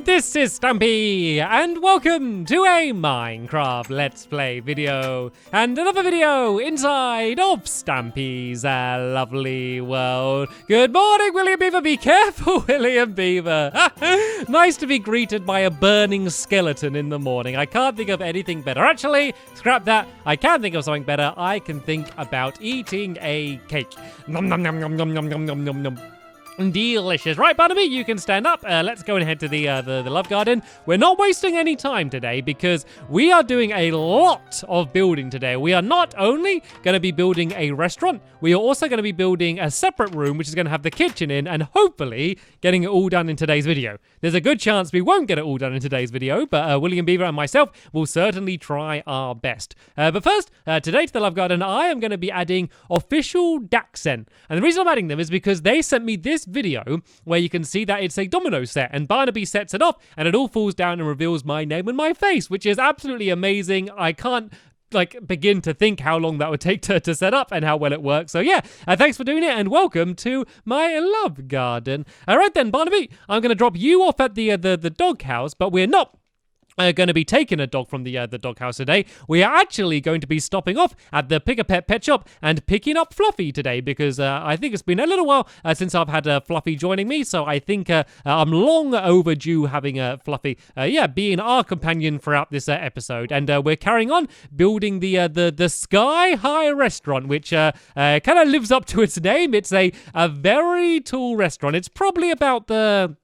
this is Stampy, and welcome to a Minecraft Let's Play video, and another video inside of Stampy's lovely world. Good morning, William Beaver. Be careful, William Beaver. Nice to be greeted by a burning skeleton in the morning. I can't think of anything better. Actually, scrap that. I can think of something better. I can think about eating a cake. Nom nom nom nom nom nom nom nom nom nom. Delicious. Right, Barnaby, you can stand up. Let's go and head to the love garden. We're not wasting any time today because we are doing a lot of building today. We are not only going to be building a restaurant, we are also going to be building a separate room, which is going to have the kitchen in, and hopefully getting it all done in today's video. There's a good chance we won't get it all done in today's video, but William Beaver and myself will certainly try our best. But first, today to the love garden, I am going to be adding official Dachshund. And the reason I'm adding them is because they sent me this video where you can see that it's a domino set, and Barnaby sets it off and it all falls down and reveals my name and my face, which is absolutely amazing. I can't begin to think how long that would take to set up and how well it works. So yeah, thanks for doing it and welcome to my love garden. All right then, Barnaby, I'm going to drop you off at the doghouse, but we're not going to be taking a dog from the doghouse today. We are actually going to be stopping off at the Pick-a-Pet pet shop and picking up Fluffy today because I think it's been a little while since I've had Fluffy joining me, so I think I'm long overdue having Fluffy being our companion throughout this episode. And we're carrying on building the Sky High restaurant, which kind of lives up to its name. It's a very tall restaurant. It's probably about the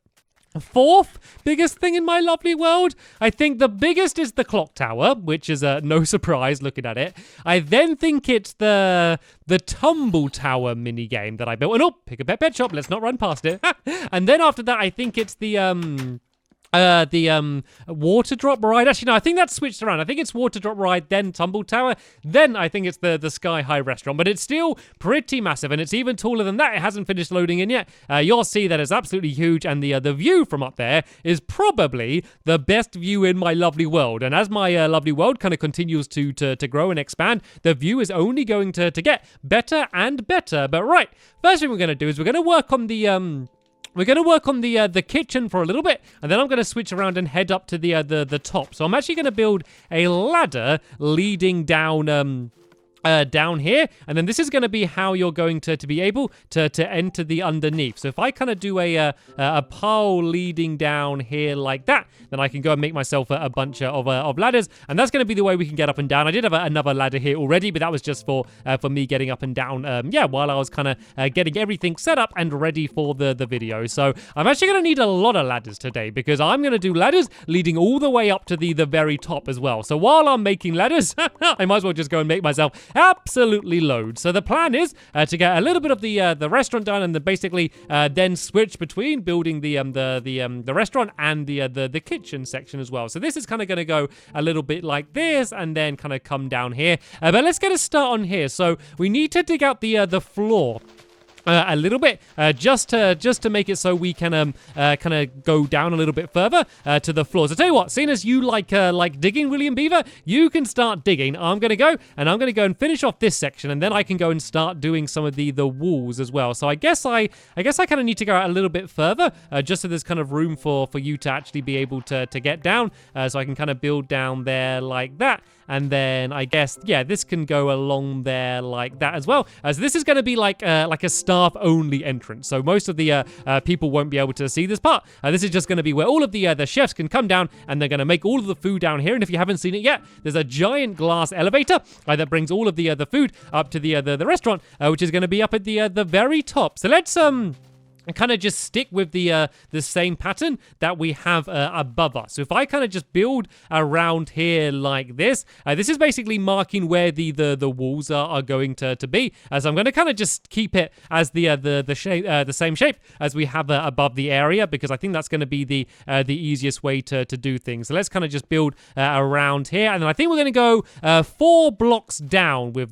fourth biggest thing in my lovely world. I think the biggest is the clock tower, which is no surprise looking at it. I then think it's the tumble tower mini game that I built. And Pick-a-Pet pet shop. Let's not run past it. And then after that, I think it's the water drop ride. Actually, no, I think that's switched around. I think it's water drop ride, then tumble tower, then I think it's the Sky High restaurant. But it's still pretty massive, and it's even taller than that. It hasn't finished loading in yet. You'll see that it's absolutely huge, and the view from up there is probably the best view in my lovely world. And as my lovely world kind of continues to grow and expand, the view is only going to get better and better. But right, first thing we're going to do is we're going to work on the kitchen for a little bit, and then I'm going to switch around and head up to the top. So I'm actually going to build a ladder leading down down here, and then this is going to be how you're going to be able to enter the underneath. So if I kind of do a pole leading down here like that, then I can go and make myself a bunch of ladders, and that's going to be the way we can get up and down. I did have another ladder here already, but that was just for me getting up and down, while I was kind of getting everything set up and ready for the video. So I'm actually going to need a lot of ladders today because I'm going to do ladders leading all the way up to the very top as well. So while I'm making ladders, I might as well just go and make myself absolutely loads. So the plan is to get a little bit of the restaurant done, and then basically then switch between building the restaurant and the kitchen section as well. So this is kind of going to go a little bit like this, and then kind of come down here. But let's get a start on here. So we need to dig out the floor a little bit, just to make it so we can kind of go down a little bit further to the floors. I tell you what, seeing as you like digging, William Beaver, you can start digging. I'm gonna go and finish off this section, and then I can go and start doing some of the walls as well. So I guess I kind of need to go out a little bit further, just so there's kind of room for you to actually be able to get down. So I can kind of build down there like that. And then I guess, this can go along there like that as well. So this is going to be like a staff-only entrance. So most of the people won't be able to see this part. This is just going to be where all of the chefs can come down, and they're going to make all of the food down here. And if you haven't seen it yet, there's a giant glass elevator that brings all of the food up to the restaurant, which is going to be up at the very top. So let's and kind of just stick with the same pattern that we have above us. So if I kind of just build around here like this, this is basically marking where the walls are going to be. So I'm going to kind of just keep it as the shape, the same shape as we have above the area, because I think that's going to be the easiest way to do things. So let's kind of just build around here, and then I think we're going to go 4 blocks down with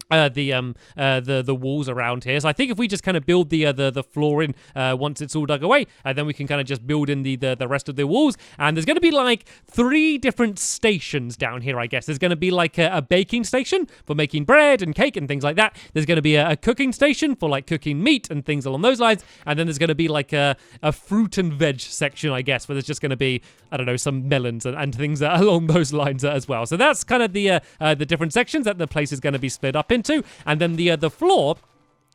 the walls around here. So I think if we just kind of build the floor in once it's all dug away, then we can kind of just build in the rest of the walls. And there's going to be like 3 different stations down here, I guess. There's going to be like a baking station for making bread and cake and things like that. There's going to be a cooking station for like cooking meat and things along those lines. And then there's going to be like a fruit and veg section, I guess, where there's just going to be, I don't know, some melons and things along those lines as well. So that's kind of the different sections that the place is going to be split up into. And then the floor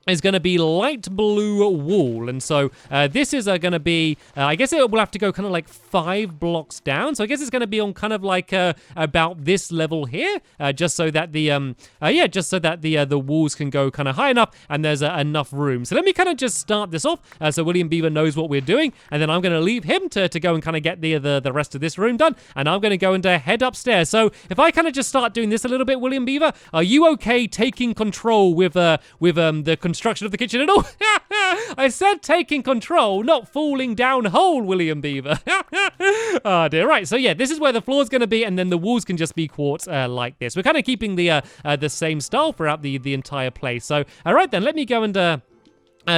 is going to be light blue wool. And so this is going to be, I guess it will have to go kind of like 5 blocks down. So I guess it's going to be on kind of like about this level here, just so that the walls can go kind of high enough and there's enough room. So let me kind of just start this off so William Beaver knows what we're doing, and then I'm going to leave him to go and kind of get the rest of this room done, and I'm going to go and head upstairs. So if I kind of just start doing this a little bit, William Beaver, are you okay taking control with the construction of the kitchen and all? I said taking control, not falling down whole, William Beaver. Oh dear. Right, so yeah, this is where the floor's going to be, and then the walls can just be quartz like this. We're kind of keeping the same style throughout the entire place. So all right then, let me go and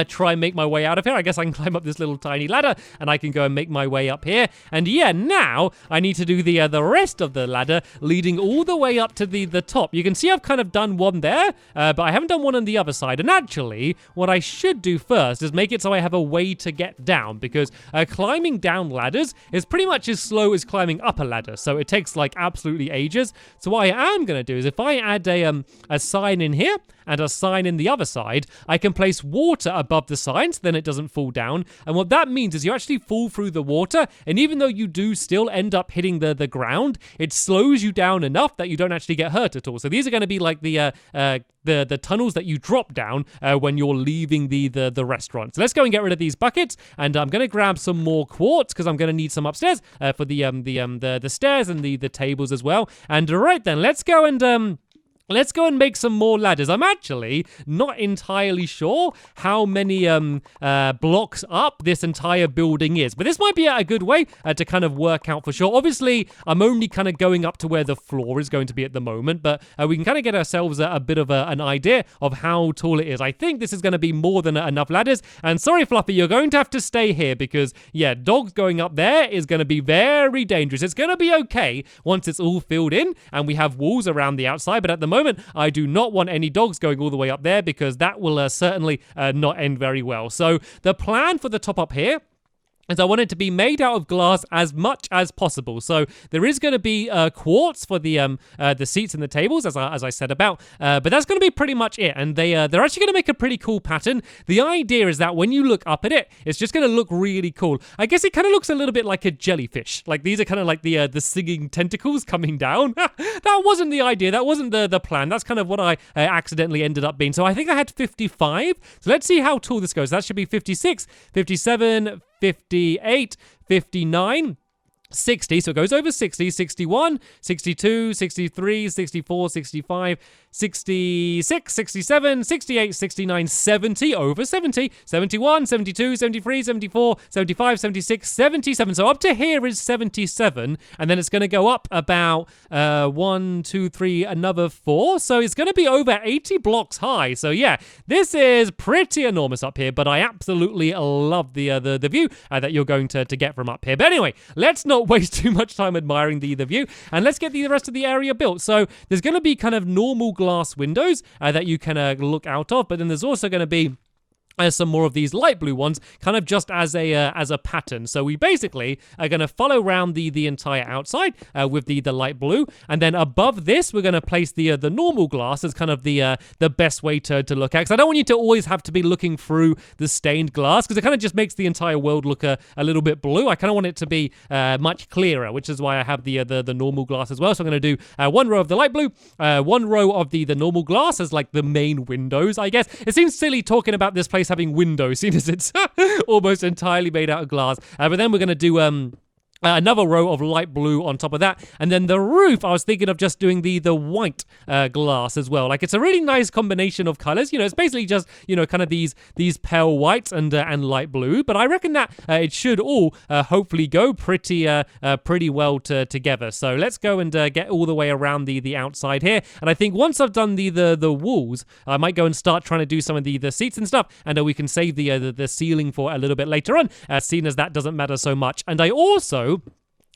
try and make my way out of here. I guess I can climb up this little tiny ladder and I can go and make my way up here. And yeah, now I need to do the rest of the ladder leading all the way up to the top. You can see I've kind of done one there, but I haven't done one on the other side. And actually, what I should do first is make it so I have a way to get down, because climbing down ladders is pretty much as slow as climbing up a ladder. So it takes like absolutely ages. So what I am going to do is if I add a sign in here and a sign in the other side, I can place water above the sign so then it doesn't fall down. And what that means is you actually fall through the water, and even though you do still end up hitting the ground, it slows you down enough that you don't actually get hurt at all. So these are going to be like the tunnels that you drop down when you're leaving the restaurant. So let's go and get rid of these buckets, and I'm going to grab some more quartz because I'm going to need some upstairs for the stairs and the tables as well. And right then, let's go and make some more ladders. I'm actually not entirely sure how many blocks up this entire building is, but this might be a good way to kind of work out for sure. Obviously, I'm only kind of going up to where the floor is going to be at the moment, but we can kind of get ourselves a bit of an idea of how tall it is. I think this is going to be more than enough ladders. And sorry, Fluffy, you're going to have to stay here because, yeah, dogs going up there is going to be very dangerous. It's going to be okay once it's all filled in and we have walls around the outside, but at the moment, I do not want any dogs going all the way up there because that will certainly not end very well. So the plan for the top up here is I want it to be made out of glass as much as possible. So there is going to be quartz for the seats and the tables, as I said about, but that's going to be pretty much it. And they're actually going to make a pretty cool pattern. The idea is that when you look up at it, it's just going to look really cool. I guess it kind of looks a little bit like a jellyfish. Like these are kind of like the singing tentacles coming down. That wasn't the idea. That wasn't the plan. That's kind of what I accidentally ended up being. So I think I had 55. So let's see how tall this goes. That should be 56, 57, 58, 59, 60, so it goes over 60, 61, 62, 63, 64, 65, 66, 67, 68, 69, 70, over 70, 71, 72, 73, 74, 75, 76, 77. So up to here is 77, and then it's going to go up about 1, 2, 3, another 4. So it's going to be over 80 blocks high. So yeah, this is pretty enormous up here, but I absolutely love the view that you're going to get from up here. But anyway, let's not waste too much time admiring the view, and let's get the rest of the area built. So there's going to be kind of normal glass windows that you can look out of, but then there's also going to be some more of these light blue ones, kind of just as a pattern. So we basically are going to follow around the entire outside with the light blue, and then above this we're going to place the normal glass as kind of the best way to look at. Because I don't want you to always have to be looking through the stained glass, because it kind of just makes the entire world look a little bit blue. I kind of want it to be much clearer, which is why I have the normal glass as well. So I'm going to do one row of the light blue, one row of the normal glass as like the main windows, I guess. It seems silly talking about this place having windows, seeing as it's almost entirely made out of glass. But then we're going to do another row of light blue on top of that, and then the roof I was thinking of just doing the white glass as well. Like, it's a really nice combination of colors. It's basically just kind of these pale whites and light blue, but I reckon that it should all hopefully go pretty well together. So let's go and get all the way around the outside here, and I think once I've done the walls, I might go and start trying to do some of the seats and stuff, and we can save the ceiling for a little bit later on, seeing as that doesn't matter so much. And I also,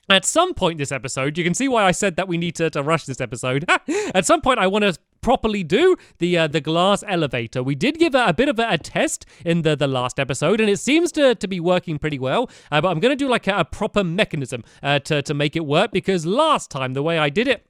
at some point this episode, you can see why I said that we need to rush this episode. At some point, I want to properly do the glass elevator. We did give a bit of a test in the last episode, and it seems to be working pretty well. But I'm going to do like a proper mechanism to make it work, because last time, the way I did it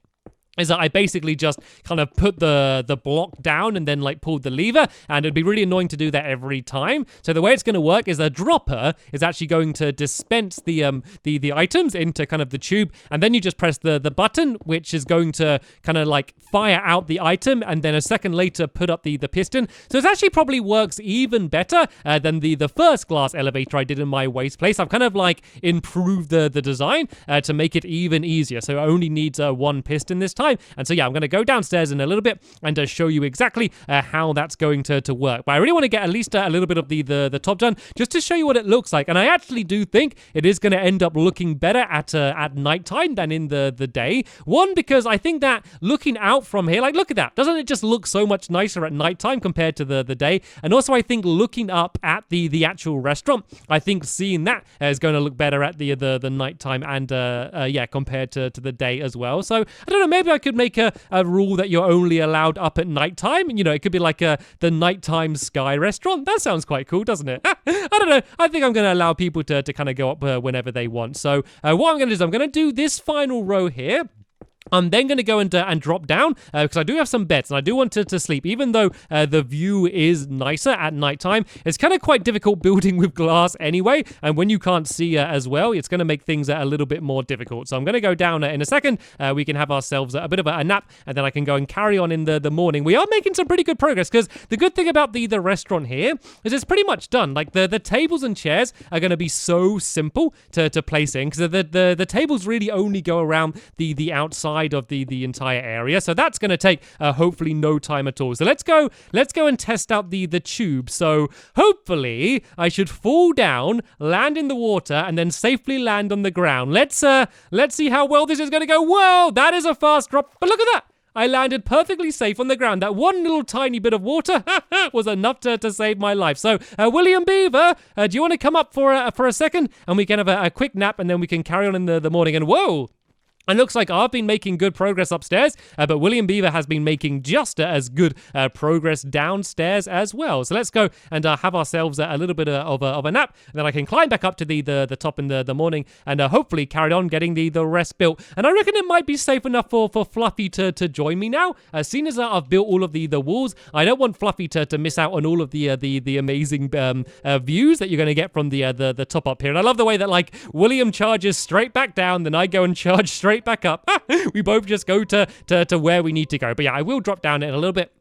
is that I basically just kind of put the block down and then like pulled the lever, and it'd be really annoying to do that every time. So the way it's going to work is the dropper is actually going to dispense the items into kind of the tube, and then you just press the button, which is going to kind of like fire out the item, and then a second later put up the piston. So it actually probably works even better than the first glass elevator I did in my waste place. I've kind of like improved the design to make it even easier. So it only needs one piston this time. And so yeah, I'm going to go downstairs in a little bit and show you exactly how that's going to work. But I really want to get at least a little bit of the top done, just to show you what it looks like. And I actually do think it is going to end up looking better at nighttime than in the day. One, because I think that looking out from here, like, look at that. Doesn't it just look so much nicer at nighttime compared to the day? And also, I think looking up at the actual restaurant, I think seeing that is going to look better at the nighttime and yeah, compared to the day as well. So I don't know, maybe I could make a rule that you're only allowed up at nighttime. It could be like the nighttime sky restaurant. That sounds quite cool, doesn't it? I don't know. I think I'm going to allow people to kind of go up whenever they want. So what I'm going to do is I'm going to do this final row here. I'm then going to go and drop down because I do have some beds and I do want to sleep. Even though the view is nicer at nighttime, it's kind of quite difficult building with glass anyway. And when you can't see as well, it's going to make things a little bit more difficult. So I'm going to go down in a second. We can have ourselves a bit of a nap, and then I can go and carry on in the morning. We are making some pretty good progress, because the good thing about the restaurant here is it's pretty much done. Like the tables and chairs are going to be so simple to place in, because the tables really only go around the outside of the entire area, so that's going to take hopefully no time at all. So let's go and test out the tube. So hopefully I should fall down, land in the water, and then safely land on the ground. Let's see how well this is going to go. Whoa, that is a fast drop, but look at that. I landed perfectly safe on the ground. That one little tiny bit of water was enough to save my life. So, William Beaver, do you want to come up for a second? And we can have a quick nap, and then we can carry on in the morning. And whoa! It looks like I've been making good progress upstairs, but William Beaver has been making just as good progress downstairs as well. So let's go and have ourselves a little bit of a nap, and then I can climb back up to the top in the morning and hopefully carry on getting the rest built. And I reckon it might be safe enough for Fluffy to join me now. As soon as I've built all of the walls, I don't want Fluffy to miss out on all of the amazing views that you're going to get from the top up here. And I love the way that, like, William charges straight back down, then I go and charge straight back up. We both just go to where we need to go. But yeah, I will drop down in a little bit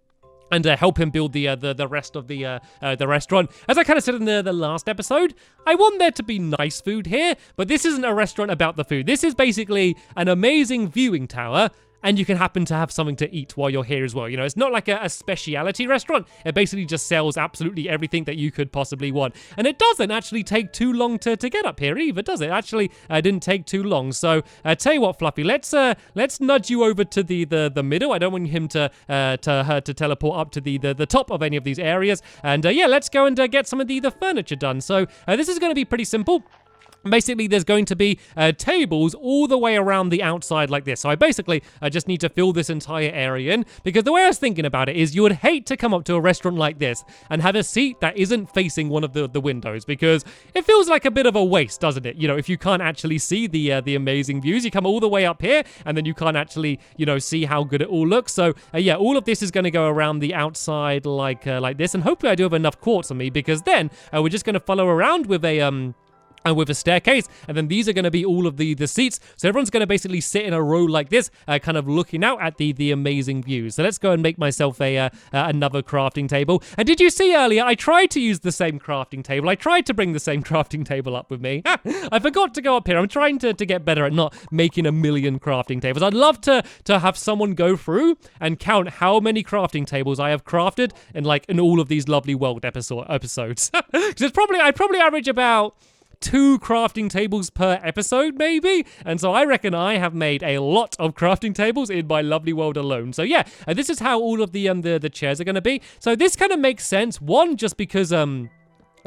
and help him build the rest of the restaurant. As I kind of said in the last episode, I want there to be nice food here, but this isn't a restaurant about the food. This is basically an amazing viewing tower, and you can happen to have something to eat while you're here as well. It's not like a speciality restaurant. It basically just sells absolutely everything that you could possibly want. And it doesn't actually take too long to get up here either, does it? Actually, didn't take too long. So, tell you what, Fluffy, let's nudge you over to the middle. I don't want him to teleport up to the top of any of these areas. And yeah, let's go and get some of the furniture done. So, this is going to be pretty simple. Basically, there's going to be tables all the way around the outside like this. So I just need to fill this entire area in, because the way I was thinking about it is you would hate to come up to a restaurant like this and have a seat that isn't facing one of the windows, because it feels like a bit of a waste, doesn't it? If you can't actually see the amazing views, you come all the way up here and then you can't actually, see how good it all looks. So yeah, all of this is going to go around the outside like this, and hopefully I do have enough quartz on me, because then we're just going to follow around with and with a staircase, and then these are going to be all of the seats, so everyone's going to basically sit in a row like this, kind of looking out at the amazing views. So let's go and make myself a another crafting table. And did you see earlier, I tried to use the same crafting table. I tried to bring the same crafting table up with me. I forgot to go up here. I'm trying to get better at not making a million crafting tables. I'd love to have someone go through and count how many crafting tables I have crafted in all of these lovely world episodes. Because I'd probably average about 2 crafting tables per episode, maybe. And so I reckon I have made a lot of crafting tables in my lovely world alone. So yeah, this is how all of the chairs are going to be. So this kind of makes sense. One, just because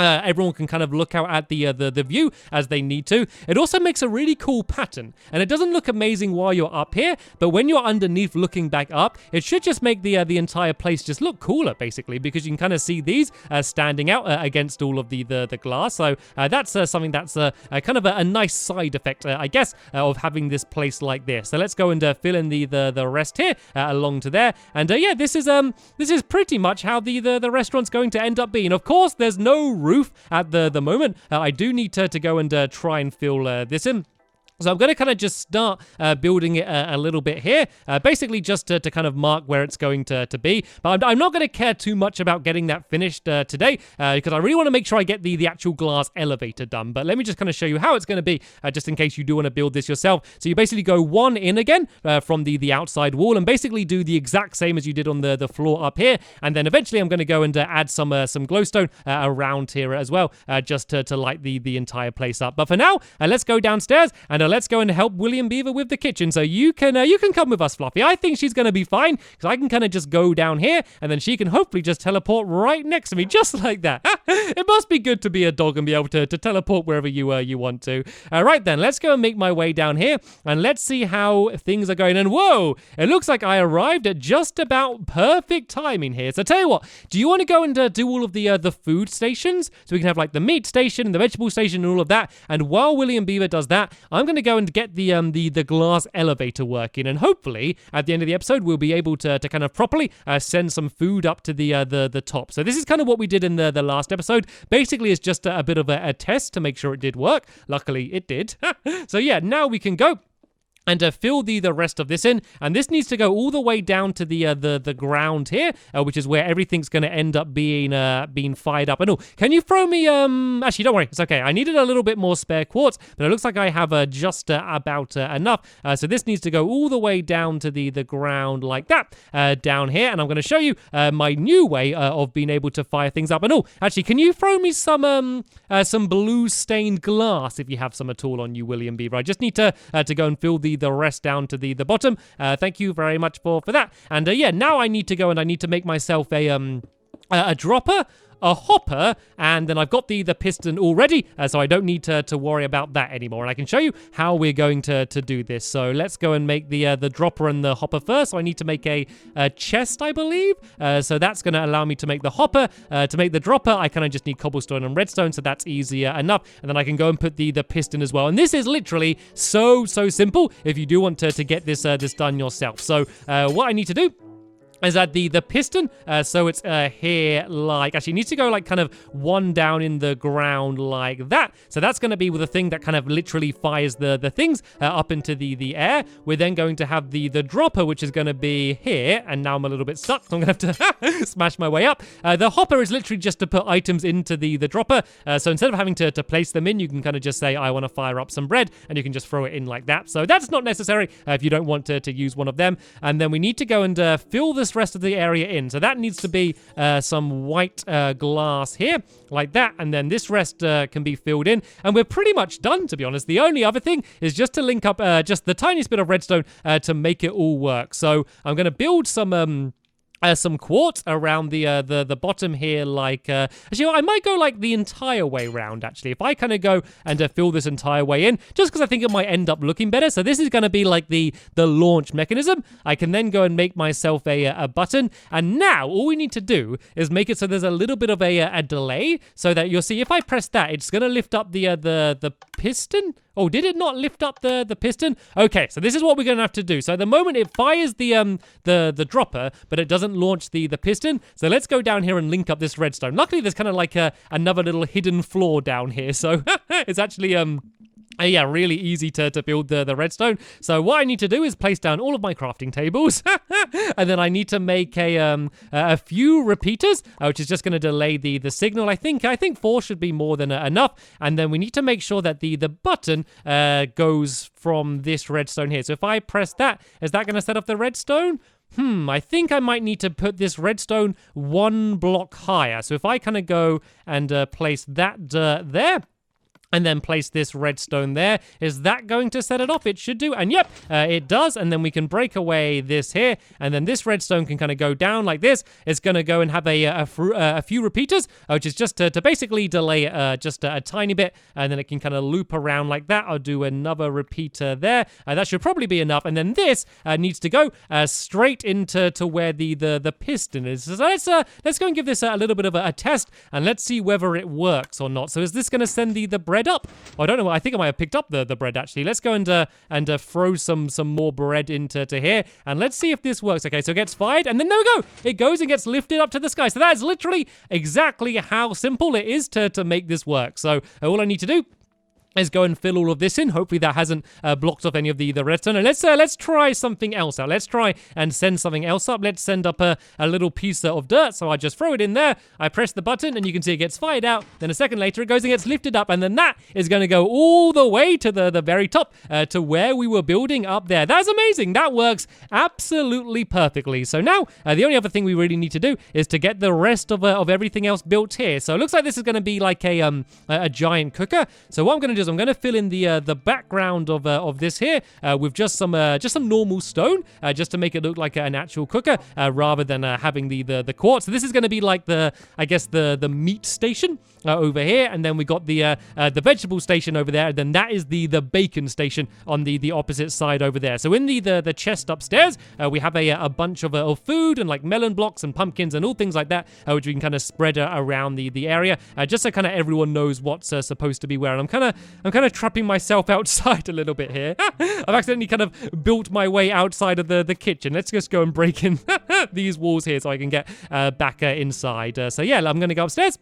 everyone can kind of look out at the view as they need to. It also makes a really cool pattern, and it doesn't look amazing while you're up here, but when you're underneath looking back up, it should just make the entire place just look cooler, basically, because you can kind of see these standing out against all of the glass. So that's something that's kind of a nice side effect, I guess, of having this place like this. So let's go and fill in the rest here along to there, and yeah, this is pretty much how the restaurant's going to end up being. Of course, there's no roof at the moment. I do need to go and try and fill this in. So I'm going to kind of just start building it a little bit here, basically just to kind of mark where it's going to be. But I'm not going to care too much about getting that finished today, because I really want to make sure I get the actual glass elevator done. But let me just kind of show you how it's going to be, just in case you do want to build this yourself. So you basically go one in again from the outside wall, and basically do the exact same as you did on the floor up here. And then eventually I'm going to go and add some glowstone around here as well, just to light the entire place up. But for now, let's go downstairs and let's go and help William Beaver with the kitchen. So you can come with us, Fluffy. I think she's going to be fine, because I can kind of just go down here, and then she can hopefully just teleport right next to me, just like that. It must be good to be a dog and be able to teleport wherever you want to. All right, then, let's go and make my way down here, and let's see how things are going. And whoa, it looks like I arrived at just about perfect timing here. So tell you what, do you want to go and do all of the food stations? So we can have like the meat station and the vegetable station and all of that. And while William Beaver does that, I'm going to go and get the glass elevator working, and hopefully at the end of the episode we'll be able to kind of properly send some food up to the top. So this is kind of what we did in the last episode. Basically, it's just a bit of a test to make sure it did work. Luckily it did. So yeah, now we can go and fill the rest of this in, and this needs to go all the way down to the ground here, which is where everything's going to end up being fired up. And oh, can you throw me actually, don't worry, it's okay. I needed a little bit more spare quartz, but it looks like I have just about enough. So this needs to go all the way down to the ground like that, down here. And I'm going to show you my new way of being able to fire things up. And oh, actually, can you throw me some blue stained glass if you have some at all on you, William Beaver? I just need to go and fill the rest down to the bottom. Thank you very much for that. And yeah, now I need to go and I need to make myself a dropper, a hopper, and then I've got the piston already, so I don't need to worry about that anymore. And I can show you how we're going to do this. So let's go and make the dropper and the hopper first. So I need to make a chest, I believe. So that's going to allow me to make the hopper. To make the dropper, I kind of just need cobblestone and redstone, so that's easier enough. And then I can go and put the piston as well. And this is literally so simple if you do want to get this done yourself. So what I need to do is that the piston, so it's here, like, actually it needs to go like kind of one down in the ground like that. So that's going to be with the thing that kind of literally fires the things up into the air. We're then going to have the dropper, which is going to be here, and now I'm a little bit stuck, so I'm going to have to smash my way up. The hopper is literally just to put items into the dropper. So instead of having to place them in, you can kind of just say, I want to fire up some bread, and you can just throw it in like that. So that's not necessary if you don't want to use one of them. And then we need to go and fill this rest of the area in. So that needs to be some white glass here, like that, and then this rest can be filled in, and we're pretty much done, to be honest. The only other thing is just to link up just the tiniest bit of redstone to make it all work. So I'm going to build some quartz around the bottom here, like actually I might go like the entire way round, actually, if I kind of go and fill this entire way in, just because I think it might end up looking better. So this is going to be like the launch mechanism. I can then go and make myself a button, and now all we need to do is make it so there's a little bit of a delay, so that you'll see if I press that, it's going to lift up the piston? Oh, did it not lift up the piston? Okay, so this is what we're going to have to do. So at the moment, it fires the dropper, but it doesn't launch the piston. So let's go down here and link up this redstone. Luckily, there's kind of like another little hidden floor down here. So it's actually... yeah, really easy to build the redstone. So what I need to do is place down all of my crafting tables, and then I need to make a few repeaters, which is just going to delay the signal. I think 4 should be more than enough. And then we need to make sure that the button goes from this redstone here. So if I press that, is that going to set off the redstone? I think I might need to put this redstone 1 block higher. So if I kind of go and place that there, and then place this redstone there. Is that going to set it off? It should do. And yep, it does. And then we can break away this here. And then this redstone can kind of go down like this. It's going to go and have a few repeaters, which is just to basically delay it just a tiny bit. And then it can kind of loop around like that. I'll do another repeater there. That should probably be enough. And then this needs to go straight into where the piston is. So let's go and give this a little bit of a test. And let's see whether it works or not. So is this going to send the bread up? Oh, I don't know. I think I might have picked up the bread actually. Let's go and throw some more bread into here, and let's see if this works. Okay, so it gets fired, and then there we go. It goes and gets lifted up to the sky. So that is literally exactly how simple it is to make this work. So all I need to do is go and fill all of this in. Hopefully that hasn't blocked off any of the redstone. And let's try something else out. Let's try and send something else up. Let's send up a little piece of dirt. So I just throw it in there. I press the button, and you can see it gets fired out. Then a second later, it goes and gets lifted up. And then that is going to go all the way to the very top, to where we were building up there. That's amazing. That works absolutely perfectly. So now, the only other thing we really need to do is to get the rest of everything else built here. So it looks like this is going to be like a giant cooker. So what I'm going to do is I'm going to fill in the background of this here with just some normal stone, just to make it look like an actual cooker, rather than having the quartz. So this is going to be like I guess the meat station over here, and then we got the vegetable station over there, and then that is the bacon station on the opposite side over there. So in the chest upstairs, we have a bunch of food and like melon blocks and pumpkins and all things like that, which we can kind of spread around the area, just so kind of everyone knows what's supposed to be where. And I'm kind of trapping myself outside a little bit here. I've accidentally kind of built my way outside of the kitchen. Let's just go and break in these walls here so I can get back inside. So yeah, I'm going to go upstairs.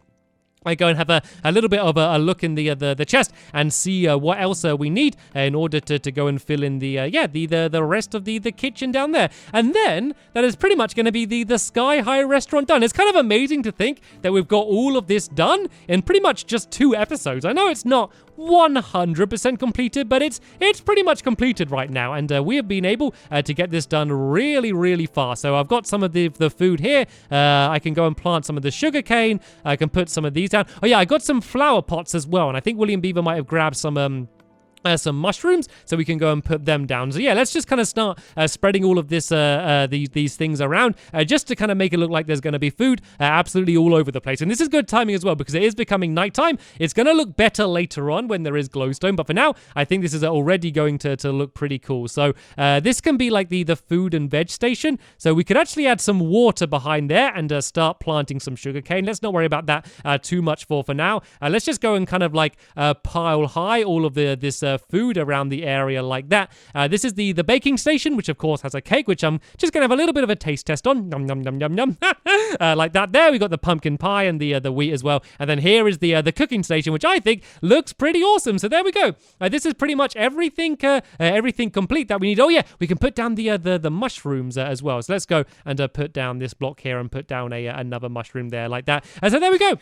I go and have a little bit of a look in the chest and see what else we need in order to go and fill in the rest of the kitchen down there. And then that is pretty much going to be the Sky High restaurant done. It's kind of amazing to think that we've got all of this done in pretty much just 2 episodes. I know it's not 100% completed, but it's pretty much completed right now, and we have been able to get this done really, really fast. So I've got some of the food here. I can go and plant some of the sugar cane. I can put some of these down. Oh yeah, I got some flower pots as well, and I think William Beaver might have grabbed some mushrooms, so we can go and put them down. So yeah, let's just kind of start spreading all of this these things around, just to kind of make it look like there's going to be food absolutely all over the place. And this is good timing as well, because it is becoming nighttime. It's going to look better later on when there is glowstone, but for now I think this is already going to look pretty cool. So this can be like the food and veg station, so we could actually add some water behind there and start planting some sugarcane. Let's not worry about that too much for now. Let's just go and kind of like pile high all of this food around the area like that. This is the baking station, which of course has a cake, which I'm just gonna have a little bit of a taste test on. Nom nom nom nom nom. Like that. There we got the pumpkin pie and the wheat as well. And then here is the cooking station, which I think looks pretty awesome. So there we go. This is pretty much everything complete that we need. Oh yeah, we can put down the mushrooms as well. So let's go and put down this block here and put down another mushroom there like that. So there we go.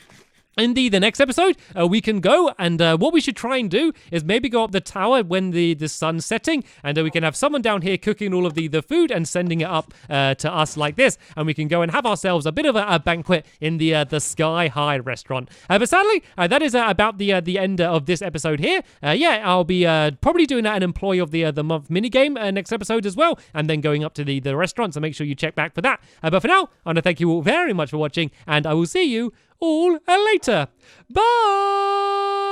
In the next episode, we can go, and what we should try and do is maybe go up the tower when the sun's setting, and we can have someone down here cooking all of the food and sending it up to us like this, and we can go and have ourselves a bit of a banquet in the Sky High restaurant. But sadly, that is about the end of this episode here. Yeah, I'll be probably doing an Employee of the Month minigame next episode as well, and then going up to the restaurant, so make sure you check back for that. But for now, I want to thank you all very much for watching, and I will see you all later. Bye!